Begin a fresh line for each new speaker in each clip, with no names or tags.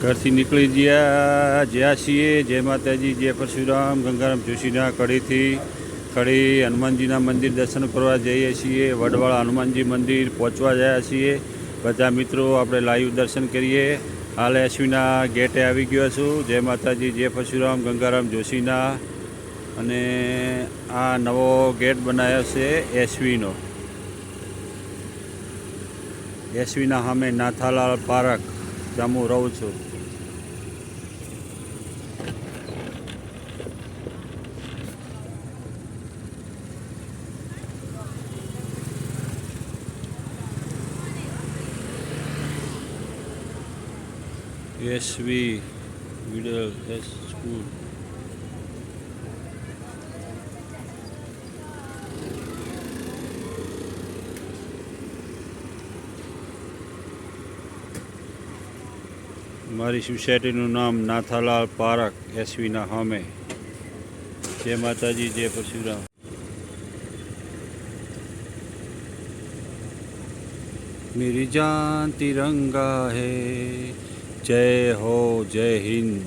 ઘરથી નીકળી જ્યાં છીએ જય માતાજી, જય પરશુરામ. ગંગારામ જોશીના કડીથી કડી હનુમાનજીના મંદિર દર્શન કરવા જઈએ છીએ. વડવાળા હનુમાનજી મંદિર પહોંચવા ગયા છીએ. બધા મિત્રો આપણે લાઈવ દર્શન કરીએ. હાલ એસવીના ગેટે આવી ગયો છું. જય માતાજી, જય પરશુરામ. ગંગારામ જોશીના અને આ નવો ગેટ બનાવ્યો છે એસવીનો. એસવીના સામે નાથાલાલ પાર્ક જ્યાં હું રહું છું. SV middle school. મારી સોસાયટીનું નામ નાથાલાલ પાર્ક, એસવીના સામે. જય માતાજી, જય પરશુરામ. मेरी जान तिरंगा है, जय हो जय हिंद.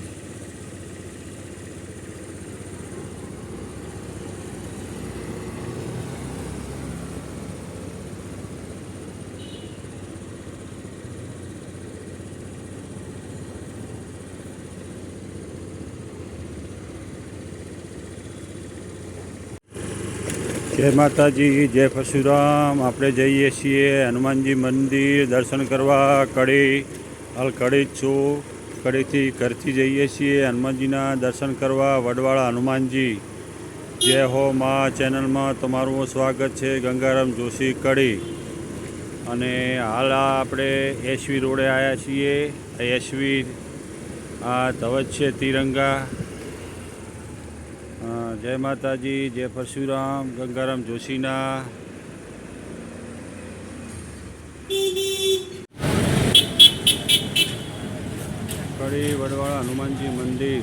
જય માતાજી, જય પરશુરામ. આપણે જઈએ છીએ હનુમાનજી મંદિર દર્શન કરવા. કડી હાલ કડી જ છું. કડીથી ઘરથી જઈએ છીએ હનુમાનજીના દર્શન કરવા. વડવાળા હનુમાનજી જય હો માં ચેનલમાં તમારું સ્વાગત છે. ગંગારામ જોશી કડી. અને હાલ આપણે એસવી રોડે આવ્યા છીએ. એસવી આ ધ્વજ છે તિરંગા. જય માતાજી, જય પરશુરામ. ગંગારામ જોશીના કડી વડવાળા હનુમાનજી મંદિર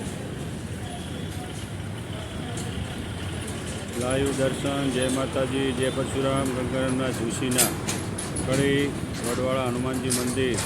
લાઈવ દર્શન. જય માતાજી, જય પરશુરામ. ગંગારામના જોશીના કડી વડવાળા હનુમાનજી મંદિર.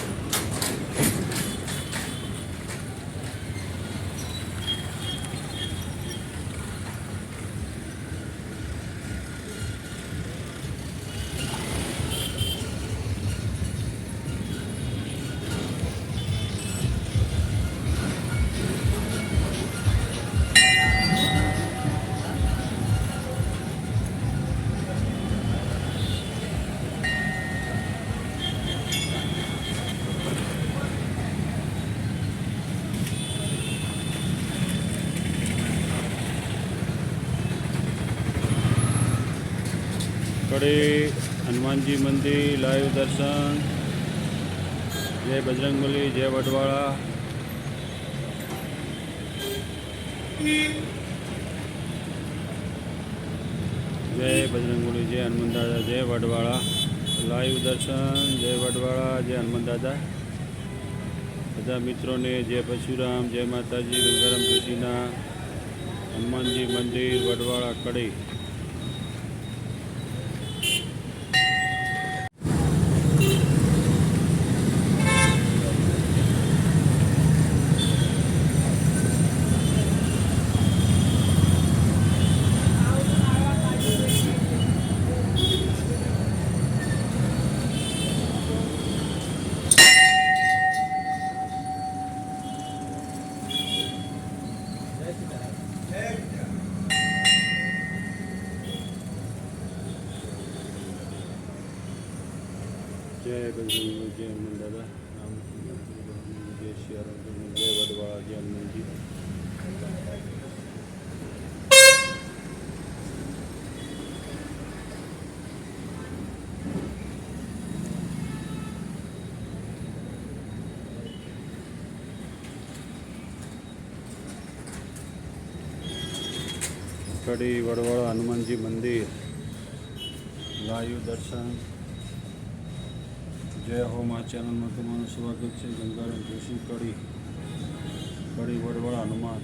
કડી હનુમાનજી મંદિર લાઈવ દર્શન. જય બજરંગબલી, જય વડવાળા. જય બજરંગબલી, જય હનુમાન દાદા, જય વડવાળા. લાઈવ દર્શન. જય વડવાળા, જય હનુમાન દાદા. બધા મિત્રોને જય પરશુરામ, જય માતાજી. ગંગારામ જોશીના હનુમાનજી મંદિર વડવાળા કડી. જય બજરંગબલી, જય હનુમાન દાદા. જય સિયારામ, જય વડવાળા, જય હનુમાનજી. કડી વડવાળા હનુમાનજી મંદિર લાઈવ દર્શન. જય હો માં ચેનલમાં તમારું સ્વાગત છે. ગંગારામ જોશી કડી કડી વડવાળા હનુમાન.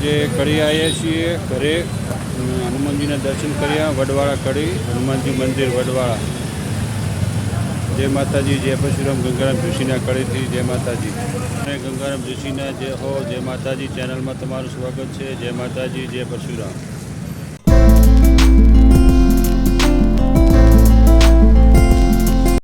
આજે કડી આવીએ છીએ ઘરે હનુમાનજીના દર્શન કર્યા. વડવાળા કડી હનુમાનજી મંદિર વડવાળા. જય માતાજી, જય પરશુરામ. ગંગારામ જોશીના કડીથી જય માતાજી. અને ગંગારામ જોશીના જય હો, જય માતાજી ચેનલમાં તમારું સ્વાગત છે. જય માતાજી, જય પરશુરામ.